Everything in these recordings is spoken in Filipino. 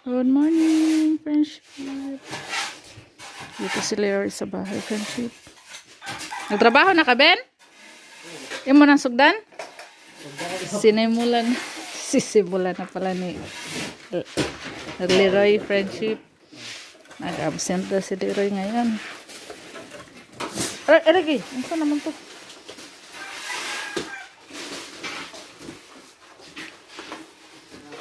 Good morning, friendship. Dito si Leroy sa bahay, friendship. Nagtrabaho na ka, Ben? Yung mo nang sugdan? Sinimulan. Sisimulan na pala ni Leroy, friendship. Nag-absent na si Leroy ngayon. Lagi. Ano naman to?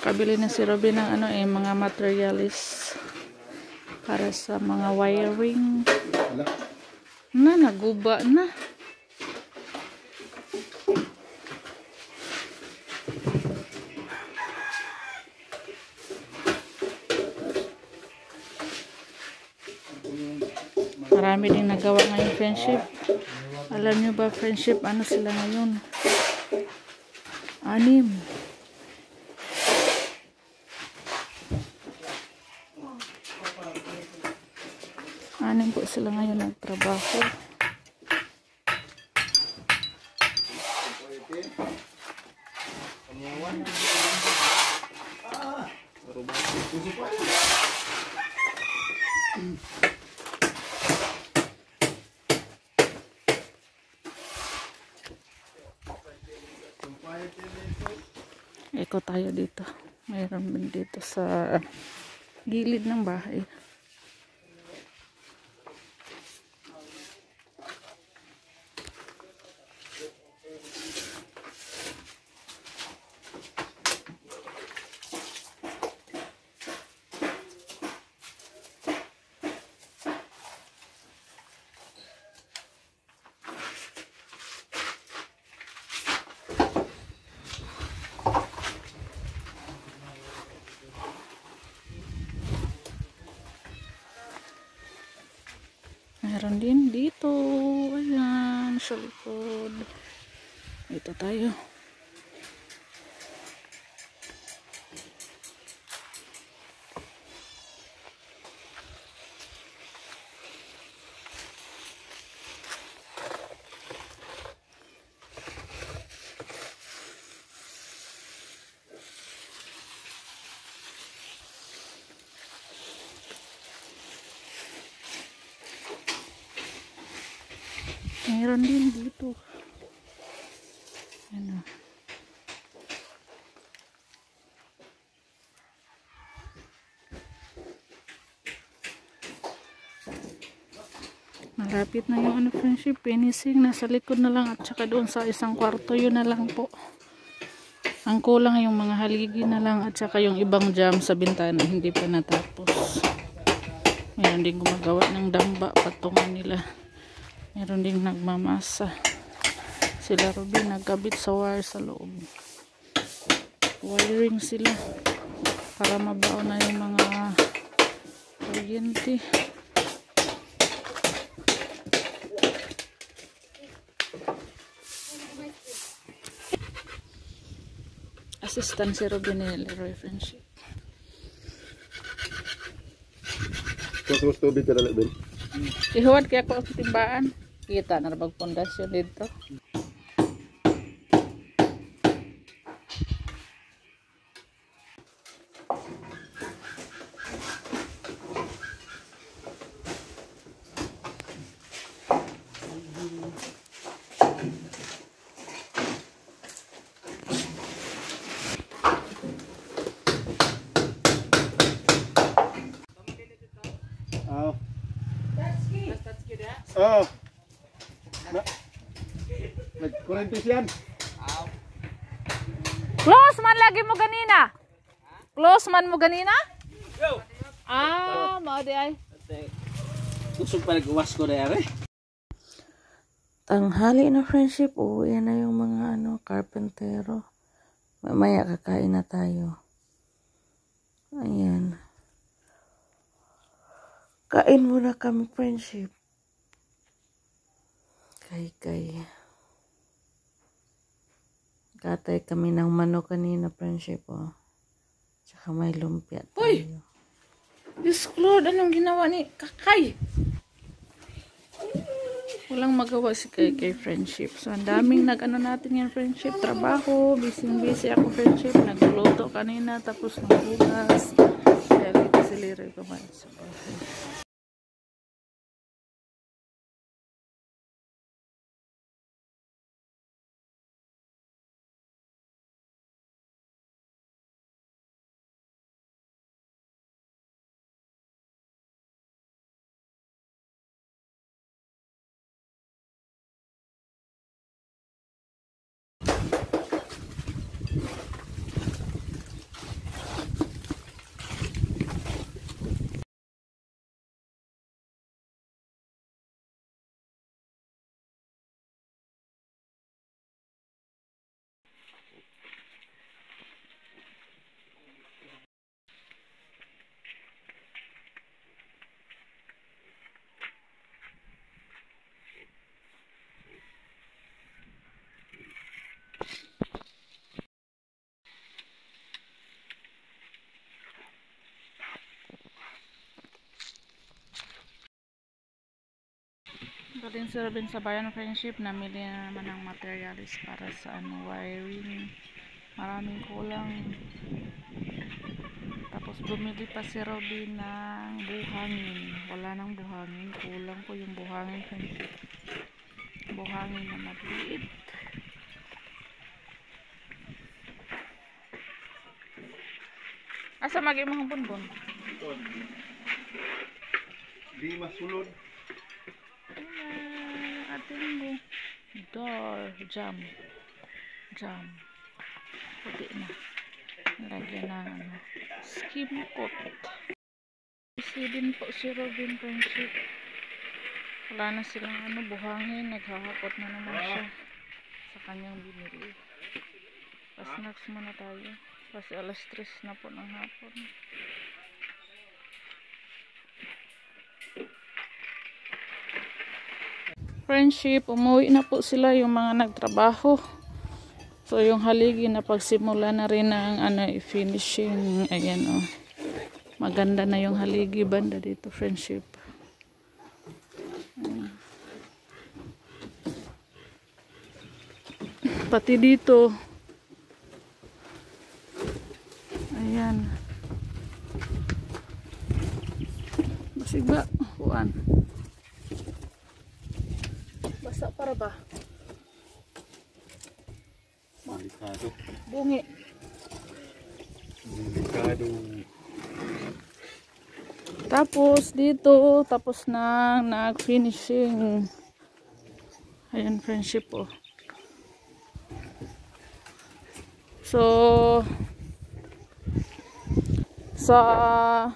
Kabili na si Robin ng mga materialis para sa mga wiring. Naguba na. Marami din nagawa ngayon, friendship. Alam nyo ba, friendship, ano sila ngayon? 6. Anim po sila ngayon nagtrabaho. Eko tayo dito. Mayroon din dito sa gilid ng bahay. Meron din dito. Ayan, sa likod. Ito tayo. Meron din dito. Ano. Malapit na yung friendship. Finishing. Nasa likod na lang at saka doon sa isang kwarto. Yun na lang po. Ang kulang yung mga haligi na lang at saka yung ibang jam sa bintana. Hindi pa natapos. Meron din gumagawa ng damba patungan nila. Meron ding nagmamasa. Sila Robin nagkabit sa wire sa loob. Wiring sila para mabaw na yung mga kuryente. Assistant si Robin ni Leroy, friendship. Terus tubig ka dali, Ben. Ihuwad kaya ko ang timbaan. Kita na rabag pundasyon dito. Oh. Nag-kurentis yan. Close man lagi mo ganina. Close man mo ganina? Mao di ay. Kusog pa nag-uwas ko na yan eh. Tanghali na, friendship. Uwi na yung mga karpentero. Mamaya kakain na tayo. Ayan. Kain muna kami, friendship. Kay. Katay kami ng manok kanina, friendship, oh. Tsaka may lumpia tayo. Uy! Diyos Lord, anong ginawa ni Kakay? Walang magawa si Kay, friendship. So, ang daming natin yan, friendship. Trabaho, busy ako, friendship. Nagluluto kanina, tapos naghugas. Dali kasi Leroy kumain sa bahay. Galing sa Robin sa Bayan Friendship, namili na naman ng materials para sa wiring. Maraming kulang. Tapos bumili pa si Robin ng buhangin. Wala nang buhangin. Kulang po yung buhangin friendship. Buhangin na maliit. Asa magi mga bunbun? Di masulod. Ating door jam puti na lagyan ng skim coat. Busy din po si Robin friendship, wala na silang buhangin, naghahakot na naman siya sa kanyang binili. Snacks muna tayo kasi alas 3 na po ng hapon. Friendship, umuwi na po sila yung mga nagtrabaho. So yung haligi na pagsimula na rin ng i-finishing. Ayan oh. Maganda na yung haligi banda dito friendship. Ayan. Pati dito. Ayan. Basig ba? Kuan. Basa para ba? Delikado. Bungi. Delikado. Tapos dito, tapos na nag-finishing. Ayan friendship oh. So sa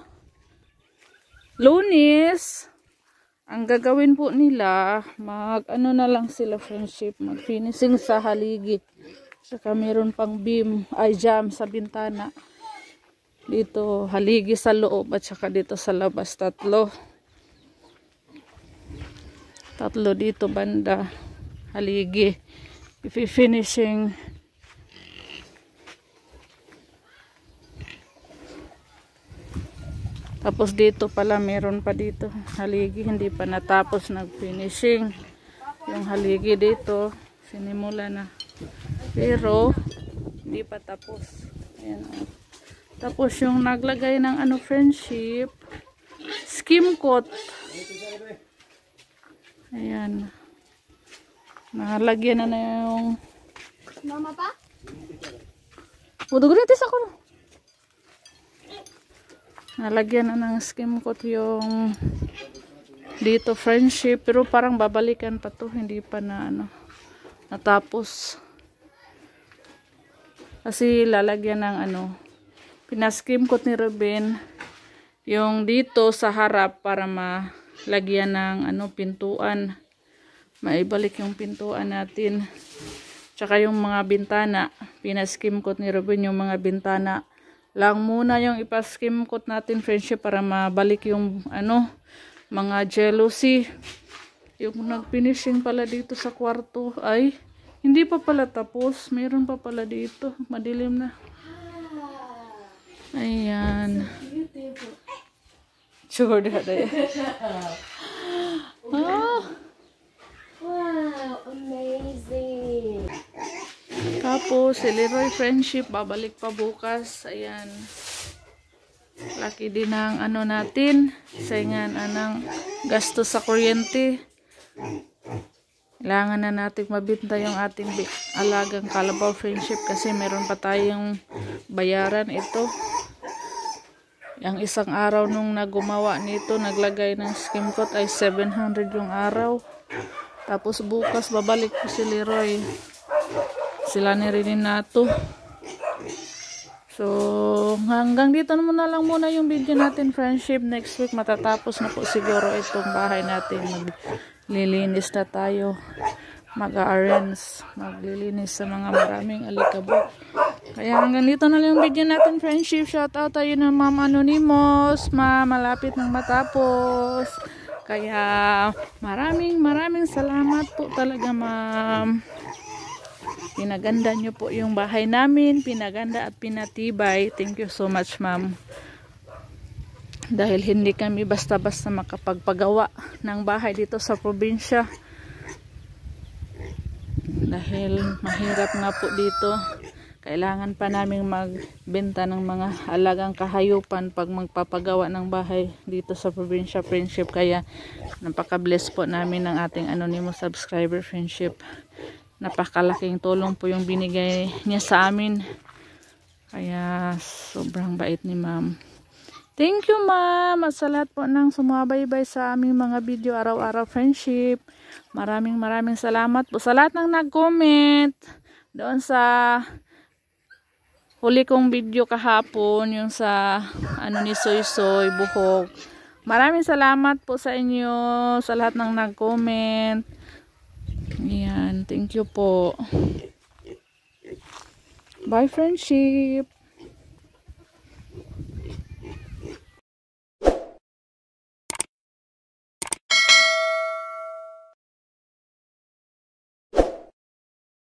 Lunes ang gagawin po nila, na lang sila friendship, mag-finishing sa haligi. Saka meron pang jam sa bintana. Dito haligi sa loob at saka dito sa labas tatlo dito banda haligi. I-finishing. Tapos dito pala meron pa dito haligi, hindi pa natapos nag-finishing. Yung haligi dito sinimula na pero hindi pa tapos. Ayan oh. Tapos yung naglagay ng friendship skim coat. Ayan. Nalagyan na yung mama pa? Uduguritis ako. Nalagyan na ng skim coat yung dito friendship, pero parang babalikan pa to, hindi pa na natapos. Kasi lalagyan ng pinaskim coat ni Robin yung dito sa harap para malagyan ng pintuan. Maibalik yung pintuan natin. Tsaka yung mga bintana, pinaskim coat ni Robin yung mga bintana. Lang muna yung ipaskim coat natin friendship para mabalik yung mga jealousy. Yung nag-finishing pala dito sa kwarto ay hindi pa pala tapos. Meron pa pala dito. Madilim na. Ayan. Sure na yan. Ah. Wow, amazing. Tapos si Leroy friendship babalik pa bukas. Ayan. Laki din ang ano natin. Saingan anang gasto sa kuryente. Kailangan na natin mabinta yung ating alagang Kalabaw Friendship kasi meron pa tayong bayaran ito. Yung isang araw nung nagumawa nito, naglagay ng skim coat ay 700 yung araw. Tapos bukas babalik po si Leroy. Sila ni Renato. So, hanggang dito na lang muna yung video natin, friendship. Next week matatapos na po siguro itong bahay natin. Maglilinis na tayo. Mag-arrange. Maglilinis sa mga maraming alikabok. Kaya hanggang dito na lang yung video natin, friendship. Shout out tayo ng Ma'am Anonymous. Malapit nang matapos. Kaya maraming salamat po talaga, ma'am. Pinaganda nyo po yung bahay namin. Pinaganda at pinatibay. Thank you so much, ma'am. Dahil hindi kami basta-basta makapagpagawa ng bahay dito sa probinsya. Dahil mahirap nga po dito. Kailangan pa naming magbenta ng mga alagang kahayupan pag magpapagawa ng bahay dito sa probinsya, friendship. Kaya napaka-bless po namin ng ating anonymous subscriber, friendship. Napakalaking tulong po yung binigay niya sa amin. Kaya sobrang bait ni ma'am. Thank you, ma'am. At sa lahat po ng sumubaybay sa aming mga video araw-araw, friendship. Maraming salamat po sa lahat ng nag-comment doon sa huli kong video kahapon, yung sa ano ni Soy Soy buhok. Maraming salamat po sa inyo, sa lahat ng nag-comment. Ayan, thank you po. Bye, friendship.